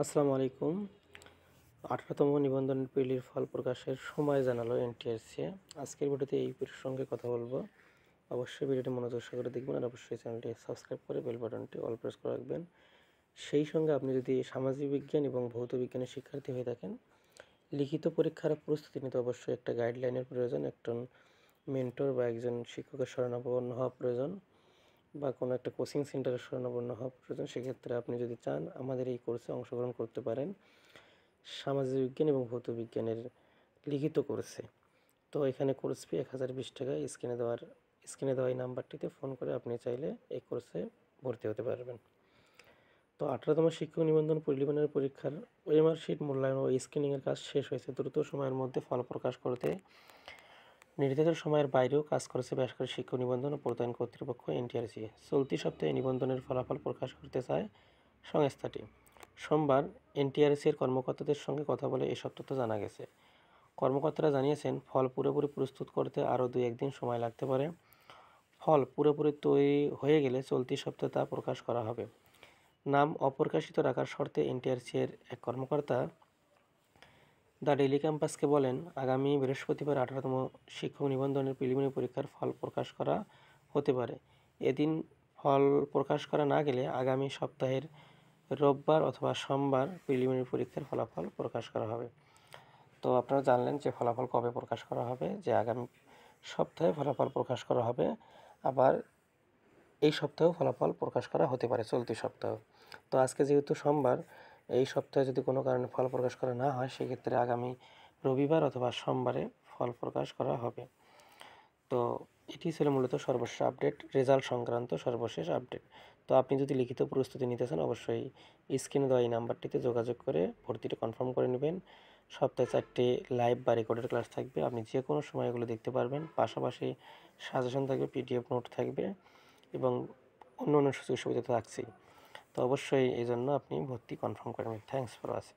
আসসালামু আলাইকুম। 18তম নিবন্ধন পিলির ফল প্রকাশের সময় জানালো এনটিআরসি। আজকের ভিডিওতে এই প্রসঙ্গে কথা বলবো। অবশ্যই ভিডিওটি মনোযোগ সহকারে দেখবেন আর অবশ্যই চ্যানেলটি সাবস্ক্রাইব করে বেল বাটনটি অল প্রেস করে রাখবেন। সেই সঙ্গে আপনি যদি সামাজিক বিজ্ঞান এবং ভৌত বিজ্ঞানের শিক্ষার্থী হয়ে থাকেন, লিখিত পরীক্ষার প্রস্তুতি নিতে অবশ্যই একটা গাইডলাইনের প্রয়োজন, একজন মেন্টর বা একজন শিক্ষকের শরণাপন্ন হওয়া প্রয়োজন, বা কোনো একটা কোচিং সেন্টারের শরণাপন্ন হওয়া প্রয়োজন। সেক্ষেত্রে আপনি যদি চান আমাদের এই কোর্সে অংশগ্রহণ করতে পারেন, সামাজিক বিজ্ঞান এবং ভৌত বিজ্ঞানের লিখিত কোর্সে। তো এখানে কোর্স ফি 1020 টাকা। স্ক্রিনে দেওয়া এই নাম্বারটিতে ফোন করে আপনি চাইলে এই কোর্সে ভর্তি হতে পারবেন। তো 18তম শিক্ষক নিবন্ধন প্রিলিমিনারি পরীক্ষার ওএমআর শিট মূল্যায়ন ও স্ক্রিনিংয়ের কাজ শেষ হয়েছে। দ্রুত সময়ের মধ্যে ফল প্রকাশ করতে নির্ধারিত সময়ের বাইরেও কাজ করেছে বেসরকারি শিক্ষক নিবন্ধন ও প্রত্যয়ন কর্তৃপক্ষ এনটিআরসি। চলতি সপ্তাহে নিবন্ধনের ফলাফল প্রকাশ করতে চায় সংস্থাটি। সোমবার এনটিআরসির কর্মকর্তাদের সঙ্গে কথা বলে এসব তথ্য জানা গেছে। কর্মকর্তারা জানিয়েছেন, ফল পুরোপুরি প্রস্তুত করতে আরও 2-1 দিন সময় লাগতে পারে। ফল পুরোপুরি তৈরি হয়ে গেলে চলতি সপ্তাহে তা প্রকাশ করা হবে। নাম অপ্রকাশিত রাখার শর্তে এনটিআরসি-এর এক কর্মকর্তা দ্য ডেইলি ক্যাম্পাসকে বলেন, আগামী বৃহস্পতিবার 18তম শিক্ষক নিবন্ধনের প্রিলিমিনারি পরীক্ষার ফল প্রকাশ করা হতে পারে। এদিন ফল প্রকাশ করা না গেলে আগামী সপ্তাহের রোববার অথবা সোমবার প্রিলিমিনারি পরীক্ষার ফলাফল প্রকাশ করা হবে। তো আপনারা জানলেন যে ফলাফল কবে প্রকাশ করা হবে, যে আগামী সপ্তাহে ফলাফল প্রকাশ করা হবে। আবার এই সপ্তাহেও ফলাফল প্রকাশ করা হতে পারে, চলতি সপ্তাহ। তো আজকে যেহেতু সোমবার, এই সপ্তাহে যদি কোনো কারণে ফল প্রকাশ করা না হয়, সেক্ষেত্রে আগামী রবিবার অথবা সোমবারে ফল প্রকাশ করা হবে। তো এটি ছিল মূলত সর্বশেষ আপডেট, রেজাল্ট সংক্রান্ত সর্বশেষ আপডেট। তো আপনি যদি লিখিত প্রস্তুতি নিতে চান, অবশ্যই স্ক্রিনে দেওয়া এই নাম্বারটিতে যোগাযোগ করে ভর্তিটা কনফার্ম করে নেবেন। সপ্তাহে 4টে লাইভ বা রেকর্ডেড ক্লাস থাকবে, আপনি যে কোনো সময় এগুলো দেখতে পারবেন। পাশাপাশি সাজেশন থাকবে, পিডিএফ নোট থাকবে এবং অন্য সুযোগ সুবিধা তো থাকছেই। তো অবশ্যই এই জন্য আপনি ভর্তি কনফার্ম করে নেবেন। Thanks for watching.